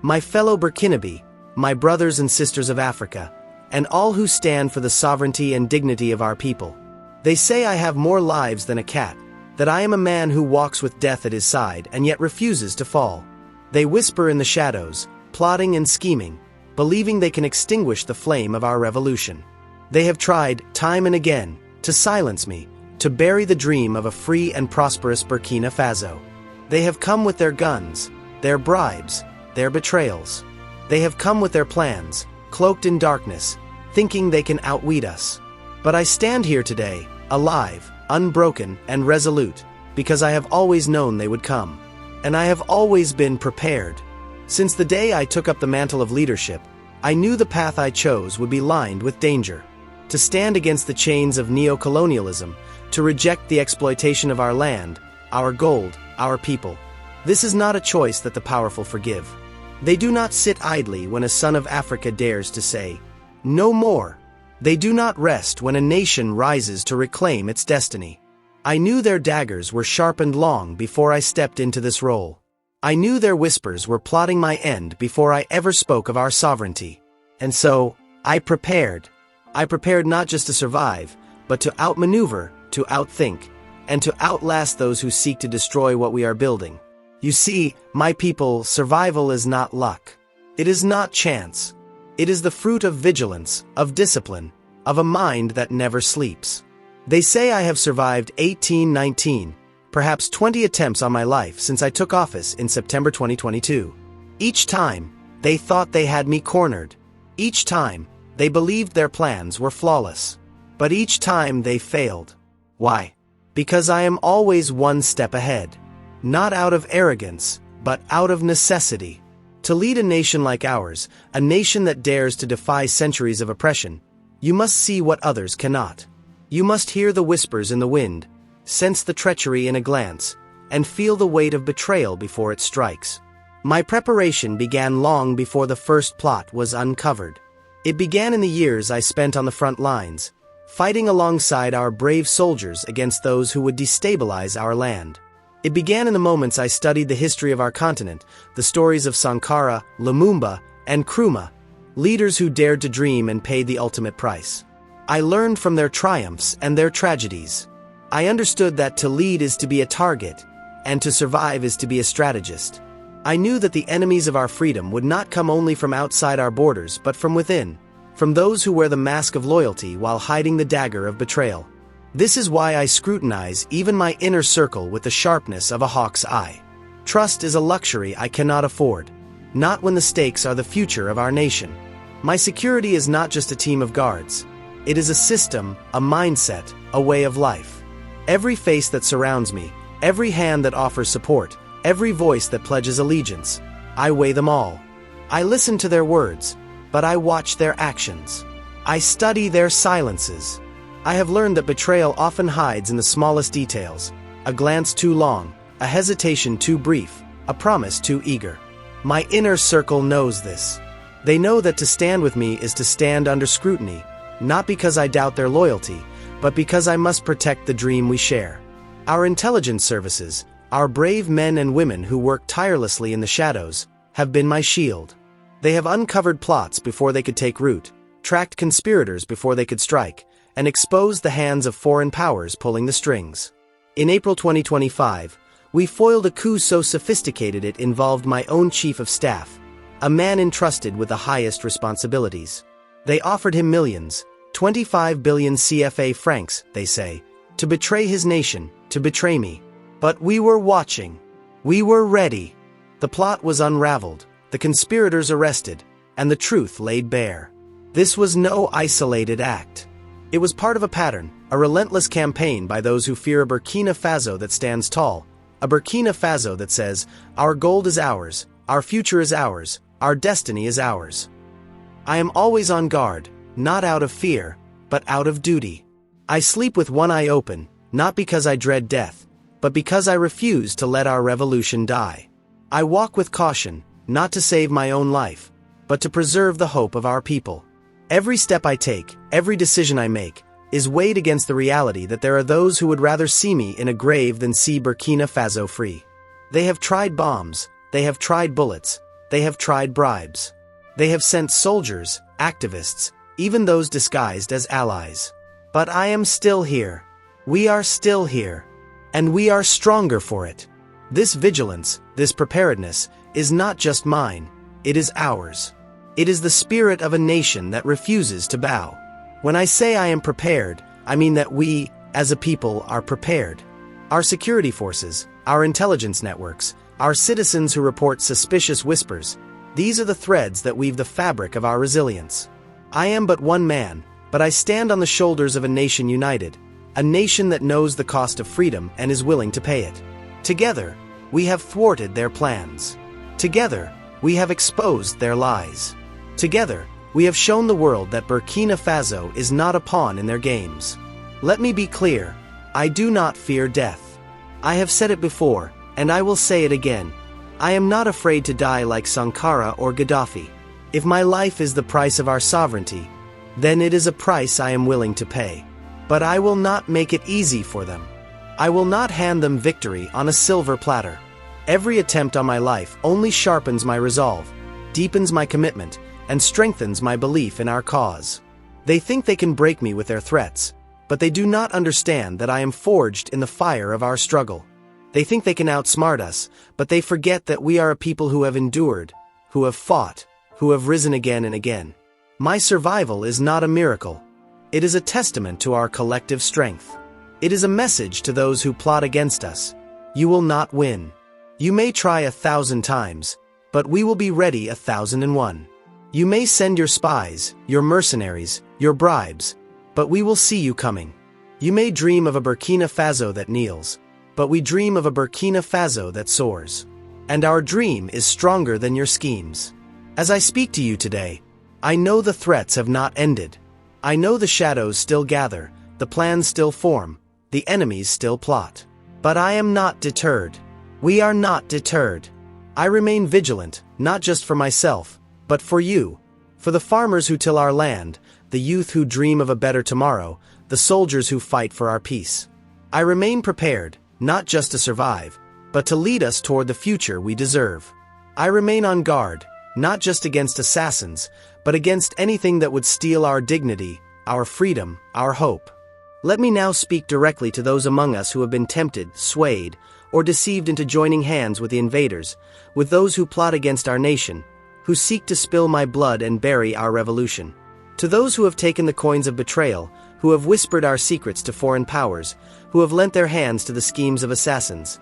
My fellow Burkinabe, my brothers and sisters of Africa, and all who stand for the sovereignty and dignity of our people. They say I have more lives than a cat, that I am a man who walks with death at his side and yet refuses to fall. They whisper in the shadows, plotting and scheming, believing they can extinguish the flame of our revolution. They have tried, time and again, to silence me, to bury the dream of a free and prosperous Burkina Faso. They have come with their guns, their bribes, their betrayals. They have come with their plans, cloaked in darkness, thinking they can outwit us. But I stand here today, alive, unbroken, and resolute, because I have always known they would come. And I have always been prepared. Since the day I took up the mantle of leadership, I knew the path I chose would be lined with danger. To stand against the chains of neo-colonialism, to reject the exploitation of our land, our gold, our people. This is not a choice that the powerful forgive. They do not sit idly when a son of Africa dares to say, "No more." They do not rest when a nation rises to reclaim its destiny. I knew their daggers were sharpened long before I stepped into this role. I knew their whispers were plotting my end before I ever spoke of our sovereignty. And so, I prepared. I prepared not just to survive, but to outmaneuver, to outthink, and to outlast those who seek to destroy what we are building. You see, my people, survival is not luck. It is not chance. It is the fruit of vigilance, of discipline, of a mind that never sleeps. They say I have survived 19, perhaps 20 attempts on my life since I took office in September 2022. Each time, they thought they had me cornered. Each time, they believed their plans were flawless. But each time they failed. Why? Because I am always one step ahead. Not out of arrogance, but out of necessity. To lead a nation like ours, a nation that dares to defy centuries of oppression, you must see what others cannot. You must hear the whispers in the wind, sense the treachery in a glance, and feel the weight of betrayal before it strikes. My preparation began long before the first plot was uncovered. It began in the years I spent on the front lines, fighting alongside our brave soldiers against those who would destabilize our land. It began in the moments I studied the history of our continent, the stories of Sankara, Lumumba, and Nkrumah, leaders who dared to dream and paid the ultimate price. I learned from their triumphs and their tragedies. I understood that to lead is to be a target, and to survive is to be a strategist. I knew that the enemies of our freedom would not come only from outside our borders but from within, from those who wear the mask of loyalty while hiding the dagger of betrayal. This is why I scrutinize even my inner circle with the sharpness of a hawk's eye. Trust is a luxury I cannot afford, not when the stakes are the future of our nation. My security is not just a team of guards. It is a system, a mindset, a way of life. Every face that surrounds me, every hand that offers support, every voice that pledges allegiance, I weigh them all. I listen to their words, but I watch their actions. I study their silences. I have learned that betrayal often hides in the smallest details, a glance too long, a hesitation too brief, a promise too eager. My inner circle knows this. They know that to stand with me is to stand under scrutiny, not because I doubt their loyalty, but because I must protect the dream we share. Our intelligence services, our brave men and women who work tirelessly in the shadows, have been my shield. They have uncovered plots before they could take root, tracked conspirators before they could strike, and exposed the hands of foreign powers pulling the strings. In April 2025, we foiled a coup so sophisticated it involved my own chief of staff, a man entrusted with the highest responsibilities. They offered him millions, 25 billion CFA francs, they say, to betray his nation, to betray me. But we were watching. We were ready. The plot was unraveled, the conspirators arrested, and the truth laid bare. This was no isolated act. It was part of a pattern, a relentless campaign by those who fear a Burkina Faso that stands tall, a Burkina Faso that says, our gold is ours, our future is ours, our destiny is ours. I am always on guard, not out of fear, but out of duty. I sleep with one eye open, not because I dread death, but because I refuse to let our revolution die. I walk with caution, not to save my own life, but to preserve the hope of our people. Every step I take, every decision I make, is weighed against the reality that there are those who would rather see me in a grave than see Burkina Faso free. They have tried bombs, they have tried bullets, they have tried bribes. They have sent soldiers, activists, even those disguised as allies. But I am still here. We are still here. And we are stronger for it. This vigilance, this preparedness, is not just mine, it is ours. It is the spirit of a nation that refuses to bow. When I say I am prepared, I mean that we, as a people, are prepared. Our security forces, our intelligence networks, our citizens who report suspicious whispers, these are the threads that weave the fabric of our resilience. I am but one man, but I stand on the shoulders of a nation united, a nation that knows the cost of freedom and is willing to pay it. Together, we have thwarted their plans. Together, we have exposed their lies. Together, we have shown the world that Burkina Faso is not a pawn in their games. Let me be clear, I do not fear death. I have said it before, and I will say it again. I am not afraid to die like Sankara or Gaddafi. If my life is the price of our sovereignty, then it is a price I am willing to pay. But I will not make it easy for them. I will not hand them victory on a silver platter. Every attempt on my life only sharpens my resolve, deepens my commitment, and strengthens my belief in our cause. They think they can break me with their threats, but they do not understand that I am forged in the fire of our struggle. They think they can outsmart us, but they forget that we are a people who have endured, who have fought, who have risen again and again. My survival is not a miracle. It is a testament to our collective strength. It is a message to those who plot against us. You will not win. You may try 1,000 times, but we will be ready 1,001. You may send your spies, your mercenaries, your bribes, but we will see you coming. You may dream of a Burkina Faso that kneels, but we dream of a Burkina Faso that soars. And our dream is stronger than your schemes. As I speak to you today, I know the threats have not ended. I know the shadows still gather, the plans still form, the enemies still plot. But I am not deterred. We are not deterred. I remain vigilant, not just for myself, but for you, for the farmers who till our land, the youth who dream of a better tomorrow, the soldiers who fight for our peace. I remain prepared, not just to survive, but to lead us toward the future we deserve. I remain on guard, not just against assassins, but against anything that would steal our dignity, our freedom, our hope. Let me now speak directly to those among us who have been tempted, swayed, or deceived into joining hands with the invaders, with those who plot against our nation, who seek to spill my blood and bury our revolution. To those who have taken the coins of betrayal, who have whispered our secrets to foreign powers, who have lent their hands to the schemes of assassins.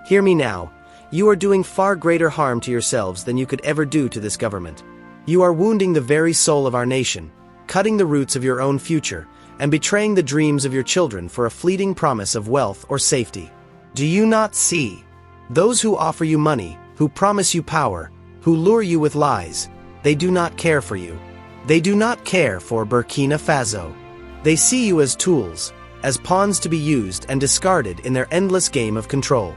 Hear me now, you are doing far greater harm to yourselves than you could ever do to this government. You are wounding the very soul of our nation, cutting the roots of your own future, and betraying the dreams of your children for a fleeting promise of wealth or safety. Do you not see? Those who offer you money, who promise you power, who lure you with lies, they do not care for you. They do not care for Burkina Faso. They see you as tools, as pawns to be used and discarded in their endless game of control.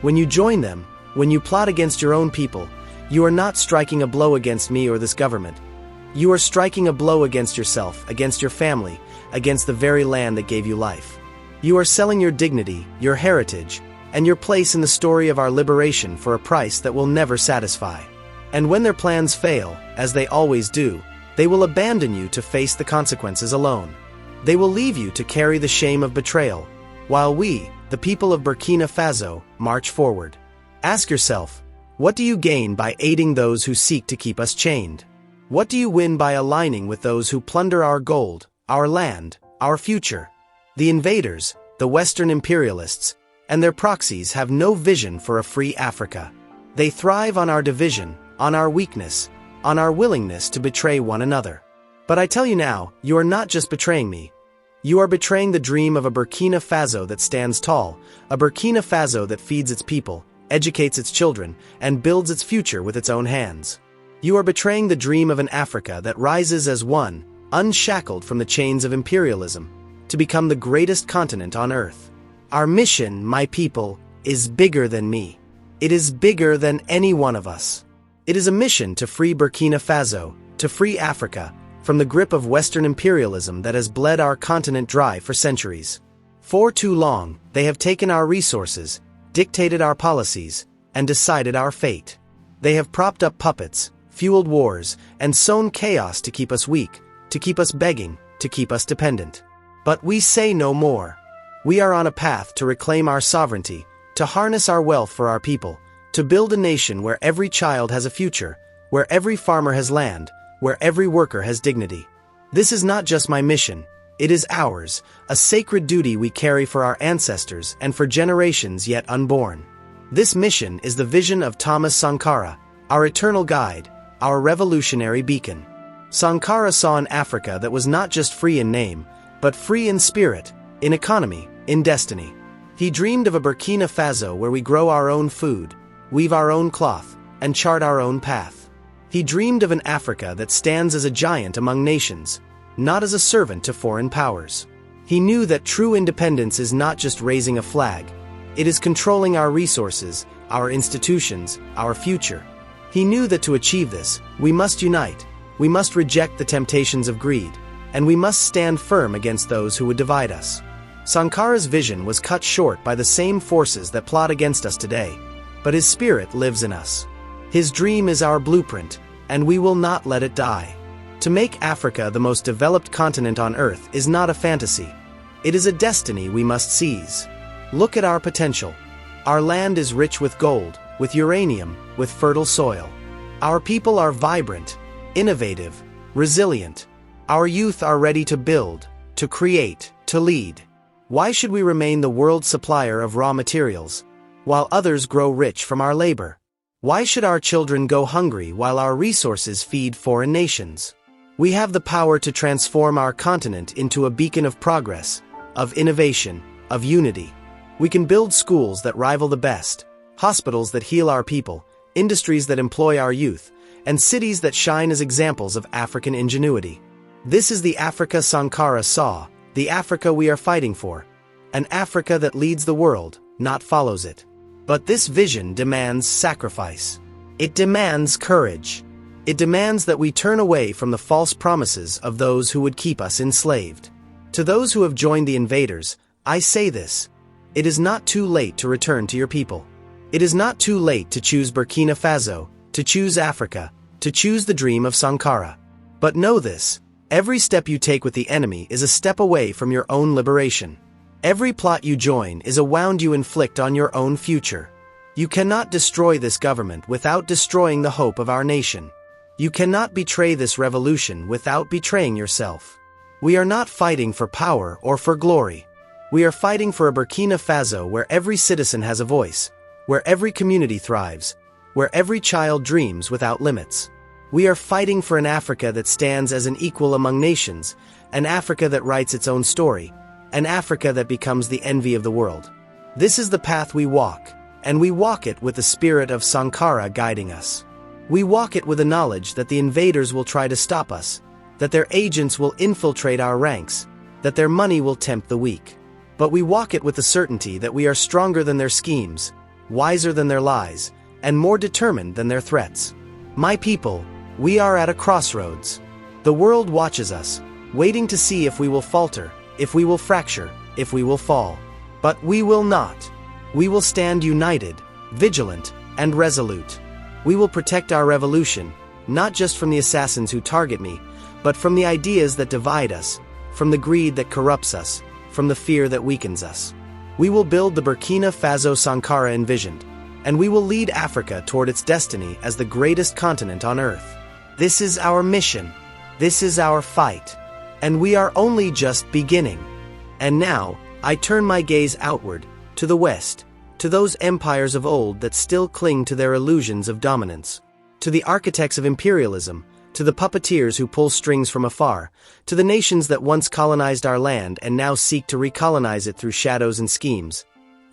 When you join them, when you plot against your own people, you are not striking a blow against me or this government. You are striking a blow against yourself, against your family, against the very land that gave you life. You are selling your dignity, your heritage, and your place in the story of our liberation for a price that will never satisfy. And when their plans fail, as they always do, they will abandon you to face the consequences alone. They will leave you to carry the shame of betrayal, while we, the people of Burkina Faso, march forward. Ask yourself, what do you gain by aiding those who seek to keep us chained? What do you win by aligning with those who plunder our gold, our land, our future? The invaders, the Western imperialists, and their proxies have no vision for a free Africa. They thrive on our division, on our weakness, on our willingness to betray one another. But I tell you now, you are not just betraying me. You are betraying the dream of a Burkina Faso that stands tall, a Burkina Faso that feeds its people, educates its children, and builds its future with its own hands. You are betraying the dream of an Africa that rises as one, unshackled from the chains of imperialism, to become the greatest continent on earth. Our mission, my people, is bigger than me. It is bigger than any one of us. It is a mission to free Burkina Faso, to free Africa, from the grip of Western imperialism that has bled our continent dry for centuries. For too long, they have taken our resources, dictated our policies, and decided our fate. They have propped up puppets, fueled wars, and sown chaos to keep us weak, to keep us begging, to keep us dependent. But we say no more. We are on a path to reclaim our sovereignty, to harness our wealth for our people, to build a nation where every child has a future, where every farmer has land, where every worker has dignity. This is not just my mission, it is ours, a sacred duty we carry for our ancestors and for generations yet unborn. This mission is the vision of Thomas Sankara, our eternal guide, our revolutionary beacon. Sankara saw an Africa that was not just free in name, but free in spirit, in economy, in destiny. He dreamed of a Burkina Faso where we grow our own food, weave our own cloth, and chart our own path. He dreamed of an Africa that stands as a giant among nations, not as a servant to foreign powers. He knew that true independence is not just raising a flag, it is controlling our resources, our institutions, our future. He knew that to achieve this, we must unite, we must reject the temptations of greed, and we must stand firm against those who would divide us. Sankara's vision was cut short by the same forces that plot against us today, but his spirit lives in us. His dream is our blueprint, and we will not let it die. To make Africa the most developed continent on Earth is not a fantasy. It is a destiny we must seize. Look at our potential. Our land is rich with gold, with uranium, with fertile soil. Our people are vibrant, innovative, resilient. Our youth are ready to build, to create, to lead. Why should we remain the world supplier of raw materials, while others grow rich from our labor? Why should our children go hungry while our resources feed foreign nations? We have the power to transform our continent into a beacon of progress, of innovation, of unity. We can build schools that rival the best, hospitals that heal our people, industries that employ our youth, and cities that shine as examples of African ingenuity. This is the Africa Sankara saw, the Africa we are fighting for, an Africa that leads the world, not follows it. But this vision demands sacrifice. It demands courage. It demands that we turn away from the false promises of those who would keep us enslaved. To those who have joined the invaders, I say this: it is not too late to return to your people. It is not too late to choose Burkina Faso, to choose Africa, to choose the dream of Sankara. But know this: every step you take with the enemy is a step away from your own liberation. Every plot you join is a wound you inflict on your own future. You cannot destroy this government without destroying the hope of our nation. You cannot betray this revolution without betraying yourself. We are not fighting for power or for glory. We are fighting for a Burkina Faso where every citizen has a voice, where every community thrives, where every child dreams without limits. We are fighting for an Africa that stands as an equal among nations, an Africa that writes its own story, an Africa that becomes the envy of the world. This is the path we walk, and we walk it with the spirit of Sankara guiding us. We walk it with the knowledge that the invaders will try to stop us, that their agents will infiltrate our ranks, that their money will tempt the weak. But we walk it with the certainty that we are stronger than their schemes, wiser than their lies, and more determined than their threats. My people, we are at a crossroads. The world watches us, waiting to see if we will falter, if we will fracture, if we will fall. But we will not. We will stand united, vigilant, and resolute. We will protect our revolution, not just from the assassins who target me, but from the ideas that divide us, from the greed that corrupts us, from the fear that weakens us. We will build the Burkina Faso Sankara envisioned, and we will lead Africa toward its destiny as the greatest continent on Earth. This is our mission. This is our fight. And we are only just beginning. And now, I turn my gaze outward, to the West, to those empires of old that still cling to their illusions of dominance, to the architects of imperialism, to the puppeteers who pull strings from afar, to the nations that once colonized our land and now seek to recolonize it through shadows and schemes.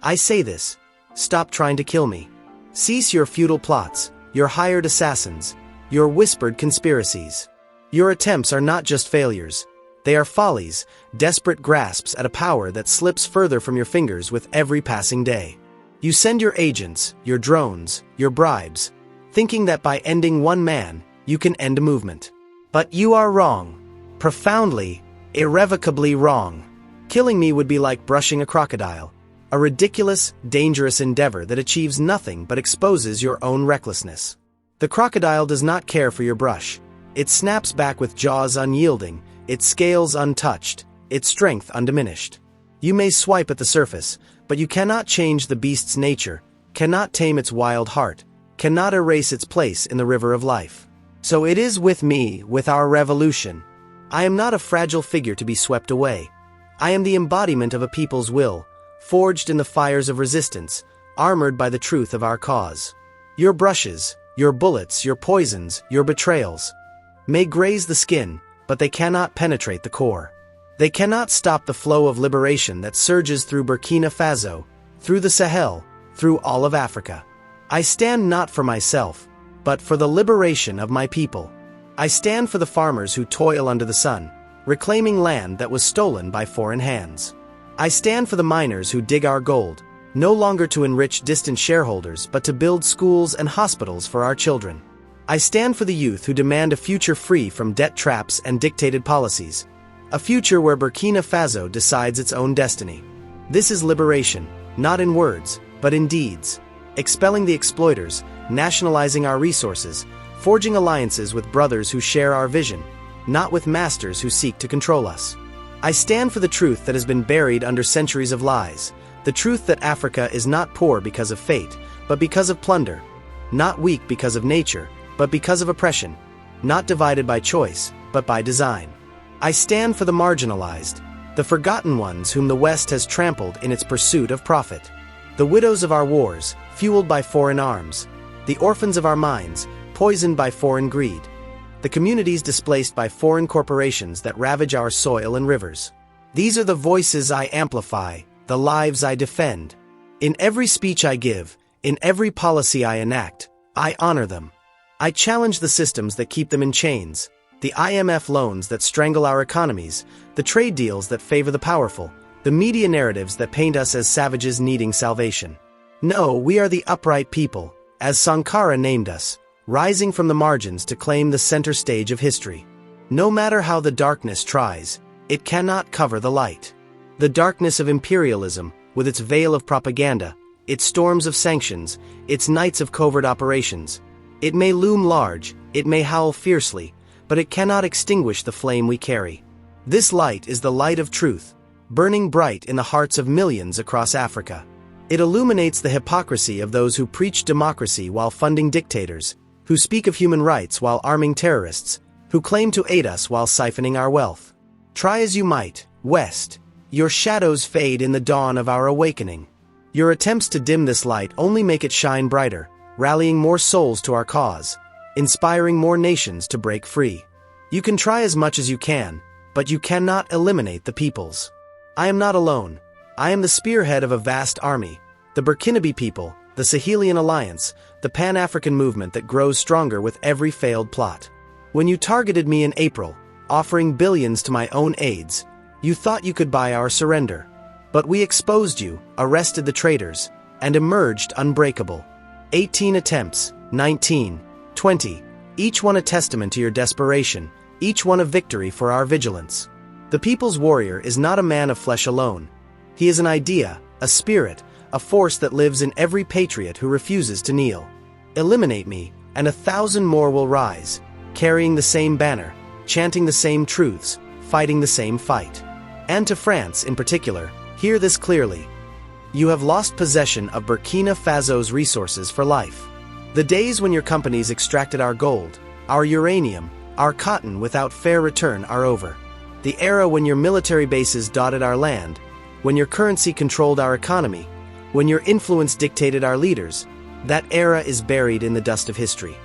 I say this: stop trying to kill me. Cease your futile plots, your hired assassins, your whispered conspiracies. Your attempts are not just failures. They are follies, desperate grasps at a power that slips further from your fingers with every passing day. You send your agents, your drones, your bribes, thinking that by ending one man, you can end a movement. But you are wrong. Profoundly, irrevocably wrong. Killing me would be like brushing a crocodile, a ridiculous, dangerous endeavor that achieves nothing but exposes your own recklessness. The crocodile does not care for your brush. It snaps back with jaws unyielding, its scales untouched, its strength undiminished. You may swipe at the surface, but you cannot change the beast's nature, cannot tame its wild heart, cannot erase its place in the river of life. So it is with me, with our revolution. I am not a fragile figure to be swept away. I am the embodiment of a people's will, forged in the fires of resistance, armored by the truth of our cause. Your brushes, your bullets, your poisons, your betrayals may graze the skin, but they cannot penetrate the core. They cannot stop the flow of liberation that surges through Burkina Faso, through the Sahel, through all of Africa. I stand not for myself, but for the liberation of my people. I stand for the farmers who toil under the sun, reclaiming land that was stolen by foreign hands. I stand for the miners who dig our gold, no longer to enrich distant shareholders but to build schools and hospitals for our children. I stand for the youth who demand a future free from debt traps and dictated policies, a future where Burkina Faso decides its own destiny. This is liberation, not in words, but in deeds, expelling the exploiters, nationalizing our resources, forging alliances with brothers who share our vision, not with masters who seek to control us. I stand for the truth that has been buried under centuries of lies, the truth that Africa is not poor because of fate, but because of plunder, not weak because of nature, but because of oppression, not divided by choice, but by design. I stand for the marginalized, the forgotten ones whom the West has trampled in its pursuit of profit, the widows of our wars, fueled by foreign arms, the orphans of our minds, poisoned by foreign greed, the communities displaced by foreign corporations that ravage our soil and rivers. These are the voices I amplify, the lives I defend. In every speech I give, in every policy I enact, I honor them. I challenge the systems that keep them in chains, the IMF loans that strangle our economies, the trade deals that favor the powerful, the media narratives that paint us as savages needing salvation. No, we are the upright people, as Sankara named us, rising from the margins to claim the center stage of history. No matter how the darkness tries, it cannot cover the light. The darkness of imperialism, with its veil of propaganda, its storms of sanctions, its nights of covert operations. It may loom large, it may howl fiercely, but it cannot extinguish the flame we carry. This light is the light of truth, burning bright in the hearts of millions across Africa. It illuminates the hypocrisy of those who preach democracy while funding dictators, who speak of human rights while arming terrorists, who claim to aid us while siphoning our wealth. Try as you might, West, your shadows fade in the dawn of our awakening. Your attempts to dim this light only make it shine brighter, rallying more souls to our cause, inspiring more nations to break free. You can try as much as you can, but you cannot eliminate the peoples. I am not alone. I am the spearhead of a vast army, the Burkinabe people, the Sahelian alliance, the Pan-African movement that grows stronger with every failed plot. When you targeted me in April, offering billions to my own aides, you thought you could buy our surrender. But we exposed you, arrested the traitors, and emerged unbreakable. 18 attempts, 19, 20, each one a testament to your desperation, each one a victory for our vigilance. The people's warrior is not a man of flesh alone. He is an idea, a spirit, a force that lives in every patriot who refuses to kneel. Eliminate me, and 1,000 more will rise, carrying the same banner, chanting the same truths, fighting the same fight. And to France in particular, hear this clearly. You have lost possession of Burkina Faso's resources for life. The days when your companies extracted our gold, our uranium, our cotton without fair return are over. The era when your military bases dotted our land, when your currency controlled our economy, when your influence dictated our leaders, that era is buried in the dust of history.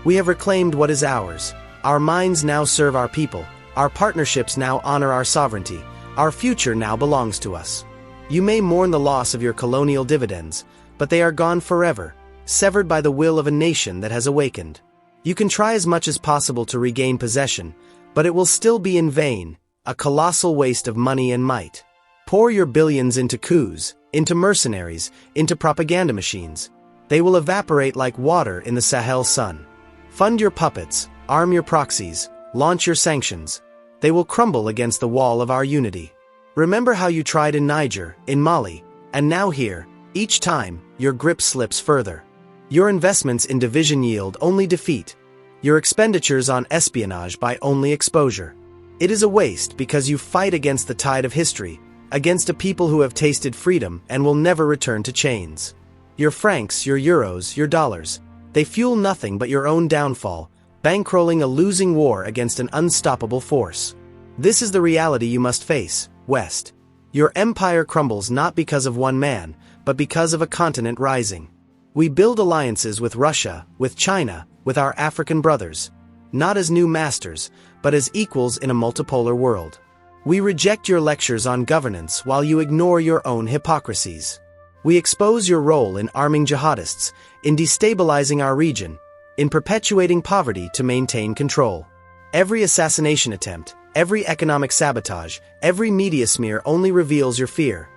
We have reclaimed what is ours. Our minds now serve our people, our partnerships now honor our sovereignty, our future now belongs to us. You may mourn the loss of your colonial dividends, but they are gone forever, severed by the will of a nation that has awakened. You can try as much as possible to regain possession, but it will still be in vain, a colossal waste of money and might. Pour your billions into coups, into mercenaries, into propaganda machines. They will evaporate like water in the Sahel sun. Fund your puppets, arm your proxies, launch your sanctions. They will crumble against the wall of our unity. Remember how you tried in Niger, in Mali, and now here, each time, your grip slips further. Your investments in division yield only defeat. Your expenditures on espionage buy only exposure. It is a waste because you fight against the tide of history, against a people who have tasted freedom and will never return to chains. Your francs, your euros, your dollars, they fuel nothing but your own downfall, bankrolling a losing war against an unstoppable force. This is the reality you must face, West. Your empire crumbles not because of one man, but because of a continent rising. We build alliances with Russia, with China, with our African brothers, not as new masters, but as equals in a multipolar world. We reject your lectures on governance while you ignore your own hypocrisies. We expose your role in arming jihadists, in destabilizing our region, in perpetuating poverty to maintain control. Every assassination attempt, every economic sabotage, every media smear only reveals your fear.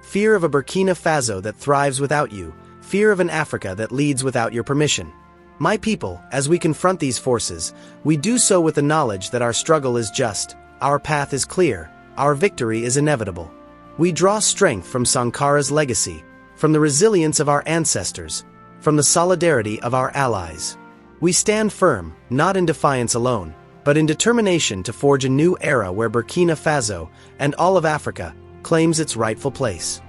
Fear of a Burkina Faso that thrives without you, fear of an Africa that leads without your permission. My people, as we confront these forces, we do so with the knowledge that our struggle is just, our path is clear, our victory is inevitable. We draw strength from Sankara's legacy, from the resilience of our ancestors, from the solidarity of our allies. We stand firm, not in defiance alone, but in determination to forge a new era where Burkina Faso, and all of Africa, claims its rightful place.